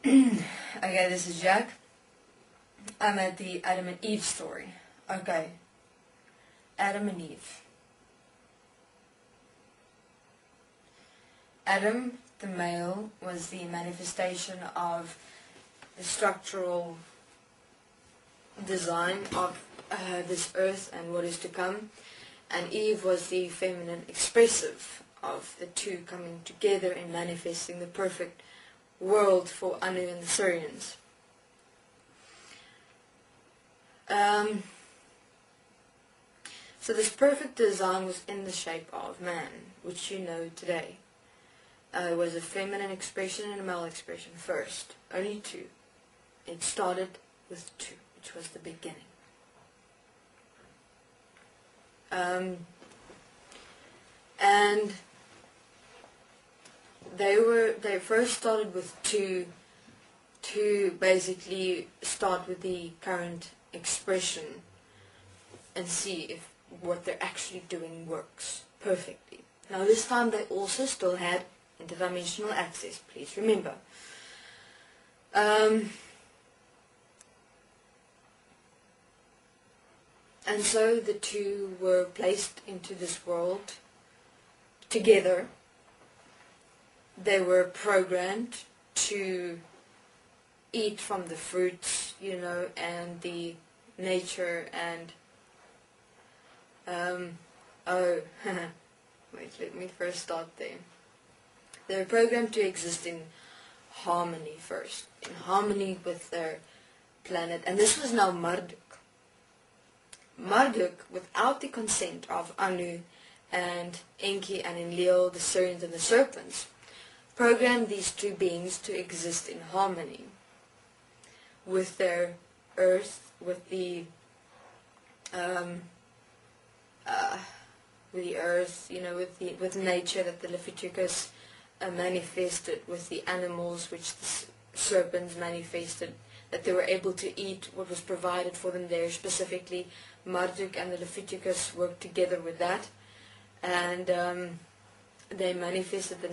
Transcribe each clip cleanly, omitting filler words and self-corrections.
Okay, this is Jack. I'm at the Adam and Eve story. Okay. Adam and Eve. Adam, the male, was the manifestation of the structural design of this earth and what is to come. And Eve was the feminine expressive of the two coming together and manifesting the perfect world for Anu and the Syrians. So this perfect design was in the shape of man, which you know today. It was a feminine expression and a male expression first. Only two. It started with two, which was the beginning. And they first started with two to basically start with the current expression and see if what they're actually doing works perfectly. Now this time they also still had interdimensional access, please remember. And so the two were placed into this world together. They were programmed to eat from the fruits, you know, and the nature and wait, let me first start there. They were programmed to exist in harmony first, in harmony with their planet. And this was now Marduk. Marduk, without the consent of Anu and Enki and Enlil, the Syrians and the serpents, programmed these two beings to exist in harmony with their earth, with the earth, you know, with nature that the Leviticus manifested, with the animals which the serpents manifested, that they were able to eat what was provided for them there. Specifically, Marduk and the Leviticus worked together with that, and they manifested the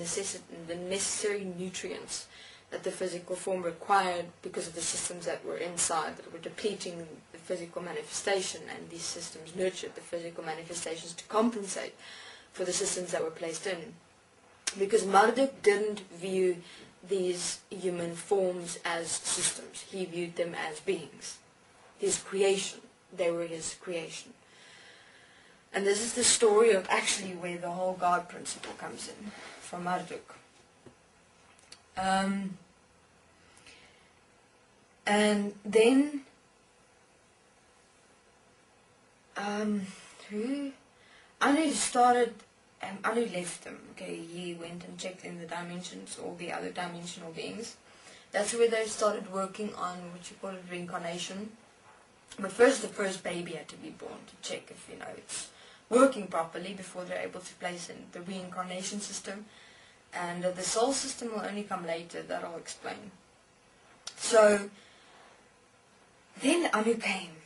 necessary nutrients that the physical form required because of the systems that were inside, that were depleting the physical manifestation, and these systems nurtured the physical manifestations to compensate for the systems that were placed in. Because Marduk didn't view these human forms as systems. He viewed them as beings. His creation. They were his creation. And this is the story of actually where the whole God principle comes in, from Marduk. And then Anu started, and Anu left them. Okay, he went and checked in the dimensions, all the other dimensional beings. That's where they started working on what you call it, reincarnation. But first, the first baby had to be born to check if, you know, it's working properly before they're able to place in the reincarnation system. And the soul system will only come later, that I'll explain. So, then Anu came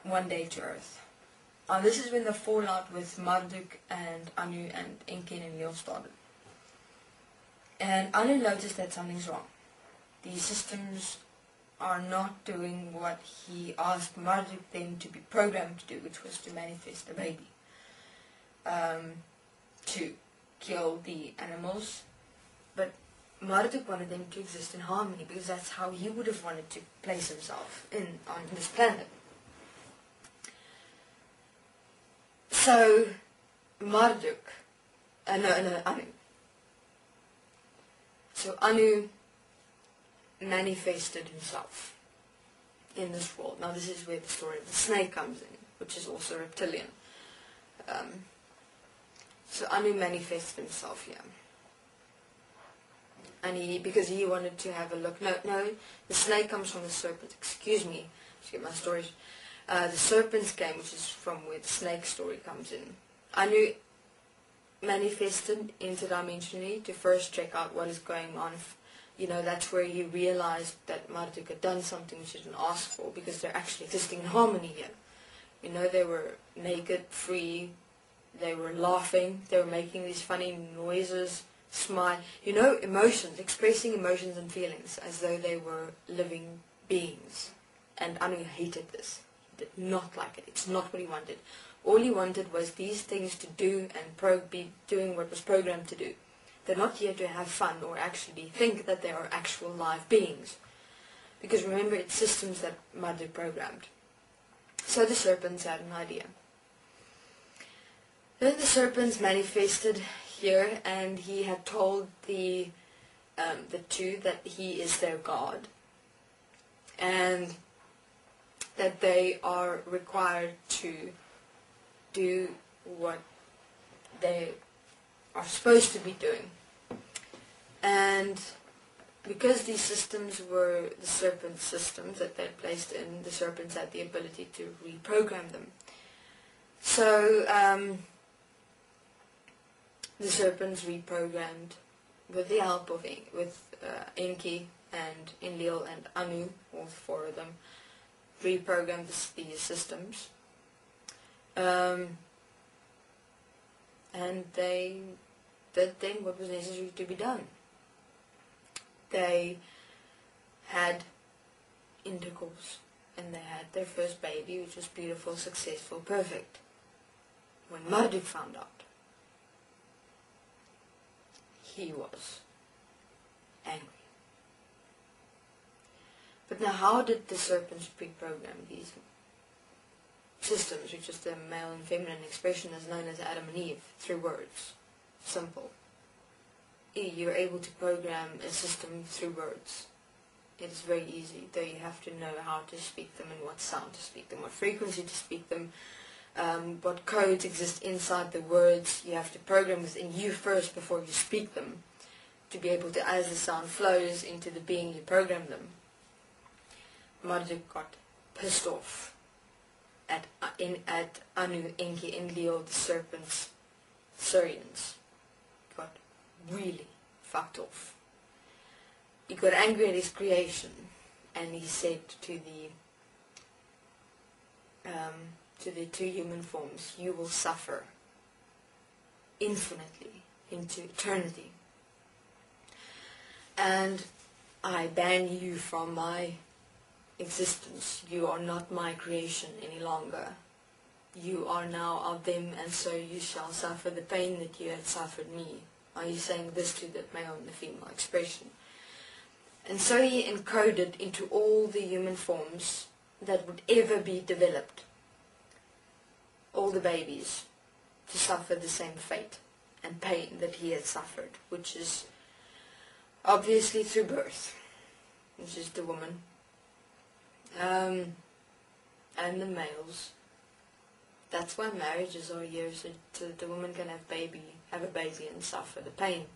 one day to Earth. This is when the fallout with Marduk and Anu and Enki and Enlil started. And Anu noticed that something's wrong. These systems are not doing what he asked Marduk then to be programmed to do, which was to manifest a baby. To kill the animals. But Marduk wanted them to exist in harmony, because that's how he would have wanted to place himself on this planet. So, Marduk, Anu. So Anu manifested himself in this world. Now this is where the story of the snake comes in, which is also reptilian. So Anu manifested himself here. And because he wanted to have a look. No, the snake comes from the serpent. Excuse me, let's get my stories. The serpent's game, which is from where the snake story comes in. Anu manifested interdimensionally to first check out what is going on. You know, that's where he realized that Marduk had done something which he didn't ask for, because they're actually existing in harmony here. You know, they were naked, free, they were laughing, they were making these funny noises, smile. You know, emotions, expressing emotions and feelings as though they were living beings. And Anu hated this. He did not like it. It's not what he wanted. All he wanted was these things to do and be doing what was programmed to do. They're not here to have fun or actually think that they are actual live beings. Because remember, it's systems that Marduk programmed. So the serpents had an idea. Then the serpents manifested here, and he had told the two that he is their god, and that they are required to do what they are supposed to be doing. And because these systems were the serpent systems that they had placed in, the serpents had the ability to reprogram them. So the serpents reprogrammed, with the help of Enki and Enlil and Anu, all four of them, reprogrammed these systems. And they did then what was necessary to be done. They had intercourse, and they had their first baby, which was beautiful, successful, perfect. When Marduk found out, he was angry. But now, how did the serpents pre-program these systems, which is the male and feminine expression as known as Adam and Eve, through words? Simple. You're able to program a system through words. It is very easy, though you have to know how to speak them and what sound to speak them, what frequency to speak them, what codes exist inside the words. You have to program within you first before you speak them, to be able to, as the sound flows into the being you program them. Marduk got pissed off at Anu, Enki, Enlil, the serpents, Syrians. Got really fucked off. He got angry at his creation, and he said to the two human forms, "You will suffer infinitely into eternity, and I ban you from my existence. You are not my creation any longer. You are now of them, and so you shall suffer the pain that you had suffered me." Are you saying this to the male and the female expression? And so he encoded into all the human forms that would ever be developed, all the babies, to suffer the same fate and pain that he had suffered, which is obviously through birth, which is the woman, and the males. That's why marriages are here, so the woman can have a baby and suffer the pain.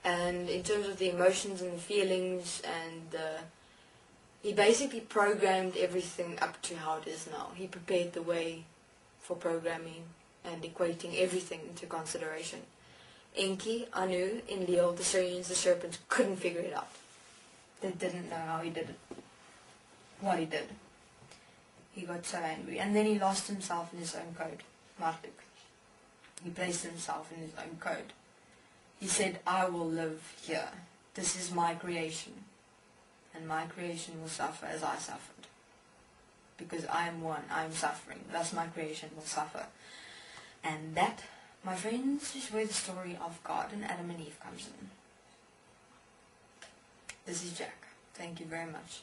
And in terms of the emotions and the feelings, and he basically programmed everything up to how it is now. He prepared the way for programming and equating everything into consideration. Enki, Anu, Enlil, the Syrians, the serpents couldn't figure it out. They didn't know how he did it, what he did. He got so angry, and then he lost himself in his own code. Marduk. He placed himself in his own code. He said, "I will live here. This is my creation, and my creation will suffer as I suffered. Because I am one, I am suffering, thus my creation will suffer." And that, my friends, is where the story of God and Adam and Eve comes in. This is Jack. Thank you very much.